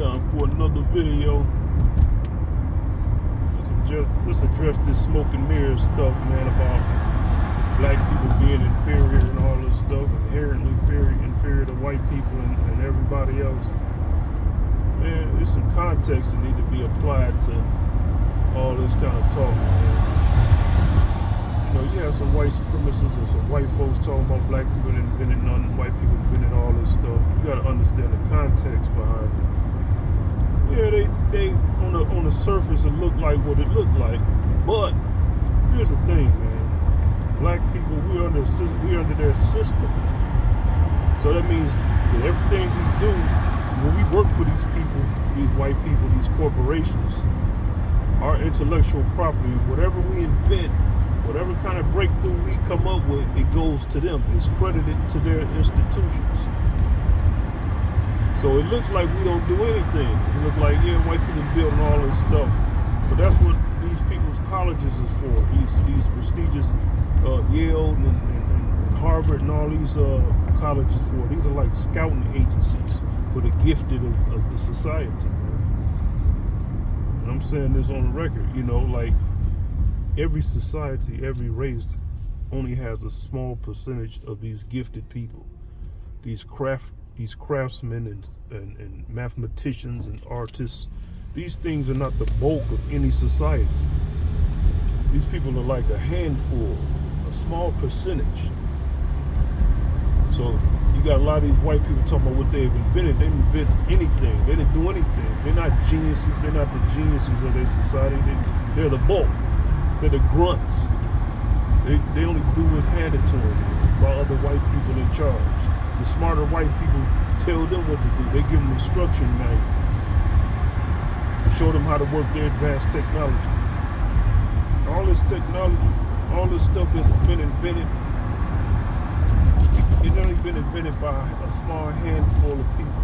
time for another video. Let's address this smoke and mirrors stuff, man, about black people being inferior and all this stuff, inherently inferior to white people and everybody else. Man, there's some context that need to be applied to all this kind of talk, man. You know, you have some white supremacists and some white folks talking about black people invented nothing, white people invented all this stuff. You got to understand the context behind it. Yeah, they on the surface it looked like what it looked like, but here's the thing, man. Black people, we're under their system. So that means that everything we do, when we work for these people, these white people, these corporations, our intellectual property, whatever we invent, whatever kind of breakthrough we come up with, it goes to them. It's credited to their institutions. So it looks like we don't do anything. It looks like, yeah, white people building all this stuff. But that's what these people's colleges is for. These prestigious Yale and Harvard and all these colleges for. These are like scouting agencies for the gifted of the society. And I'm saying this on the record, you know, like every society, every race only has a small percentage of these gifted people. These craftsmen and mathematicians and artists, these things are not the bulk of any society. These people are like a handful, a small percentage. So you got a lot of these white people talking about what they've invented. They didn't invent anything. They didn't do anything. They're not geniuses. They're not the geniuses of their society. They're the bulk. They're the grunts. They only do what's handed to them by other white people in charge. The smarter white people tell them what to do. They give them instruction manuals. Show them how to work their advanced technology. All this technology, all this stuff that's been invented, it's only been invented by a small handful of people.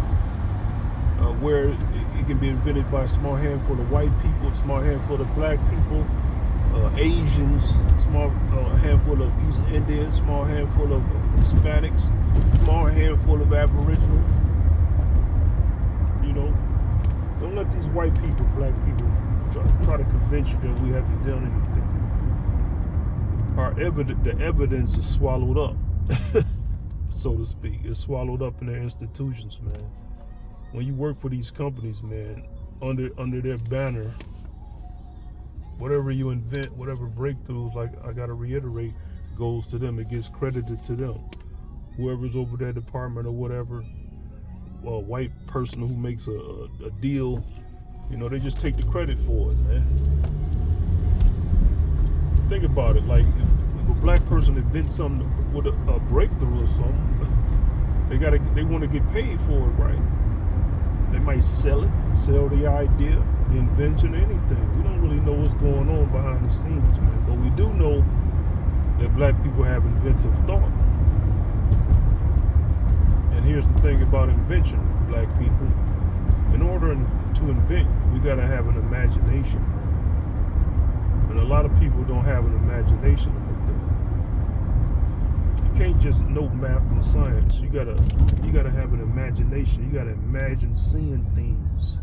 Where it can be invented by a small handful of white people, a small handful of black people, Asians, small handful of East Indians, small handful of Hispanics, small handful of Aboriginals. You know, don't let these white people, black people, try to convince you that we haven't done anything. The evidence is swallowed up, so to speak. It's swallowed up in their institutions, man. When you work for these companies, man, under their banner, whatever you invent, whatever breakthroughs, like I gotta reiterate, goes to them. It gets credited to them. Whoever's over their department or whatever, a white person who makes a deal, you know, they just take the credit for it, man. Think about it, like if a black person invents something with a breakthrough or something, they want to get paid for it, right? They might sell the idea, the invention, anything. We don't really know what's going on behind the scenes, man. But we do know that black people have inventive thought. And here's the thing about invention, black people. In order to invent, we gotta have an imagination, man. And a lot of people don't have an imagination like that. You can't just know math and science. You gotta have an imagination. You gotta imagine seeing things.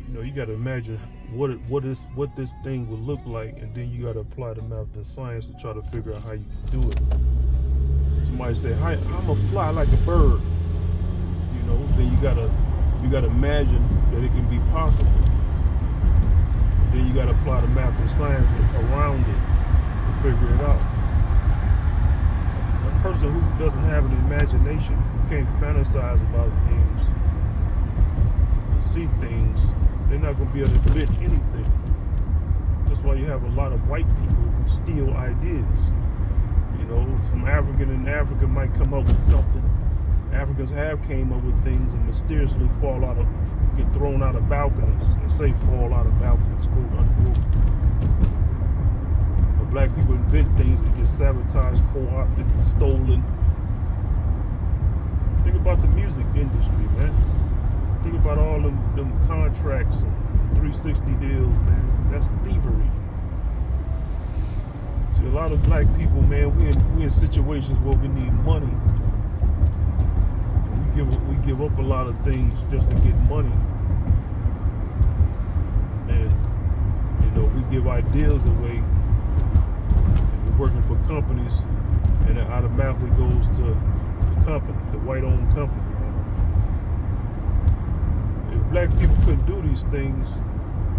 You know, you gotta imagine what this thing would look like, and then you gotta apply the math and science to try to figure out how you can do it. Somebody say, I'm gonna fly like a bird. You know, then you gotta imagine that it can be possible. Then you gotta apply the math and science around it to figure it out. A person who doesn't have an imagination, who can't fantasize about things, and see things, they're not gonna be able to invent anything. That's why you have a lot of white people who steal ideas. You know, some African in Africa might come up with something. Africans have came up with things and mysteriously get thrown out of balconies. They say fall out of balconies, quote unquote. But black people invent things that get sabotaged, co-opted, stolen. Think about the music industry, man. Think about all them contracts and 360 deals, man. That's thievery. See, a lot of black people, man, we in situations where we need money. And we give up a lot of things just to get money, and we give ideas away, and we're working for companies, and it automatically goes to the company, the white-owned company. If black people couldn't do these things,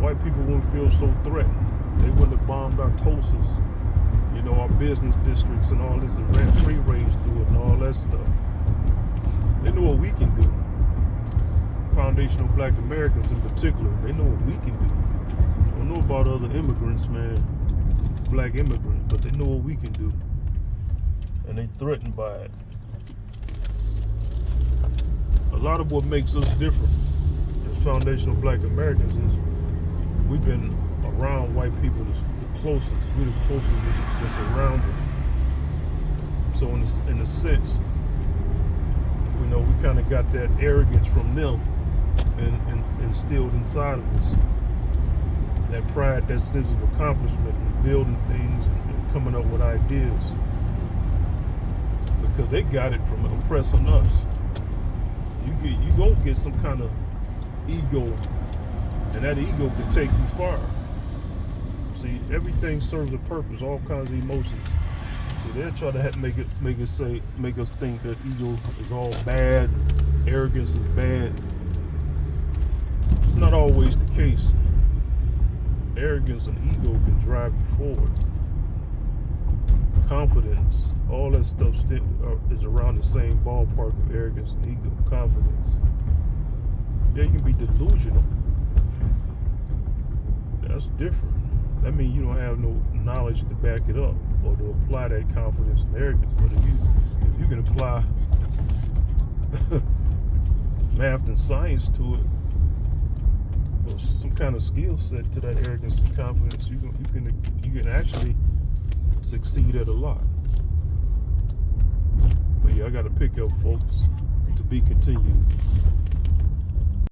white people wouldn't feel so threatened. They wouldn't have bombed our Tulsas, our business districts and all this, and ran free range through it and all that stuff. They know what we can do. Foundational Black Americans in particular, they know what we can do. They don't know about other immigrants, man, black immigrants, but they know what we can do. And they threatened by it. A lot of what makes us different as foundational Black Americans is we've been around white people the closest. We're the closest that's around them. So in a sense, we kind of got that arrogance from them and instilled inside of us. That pride, that sense of accomplishment and building things and coming up with ideas. Because they got it from oppressing us. You gonna get some kind of ego, and that ego can take you far. See, everything serves a purpose, all kinds of emotions. So they'll try to make us think that ego is all bad, arrogance is bad. It's not always the case. Arrogance and ego can drive you forward. Confidence, all that stuff is around the same ballpark of arrogance and ego. Confidence. Yeah, you can be delusional. That's different. That means you don't have no knowledge to back it up or to apply that confidence and arrogance. But if you can apply math and science to it, or some kind of skill set to that arrogance and confidence, you can actually succeed at a lot. But yeah, I got to pick up, folks. To be continued.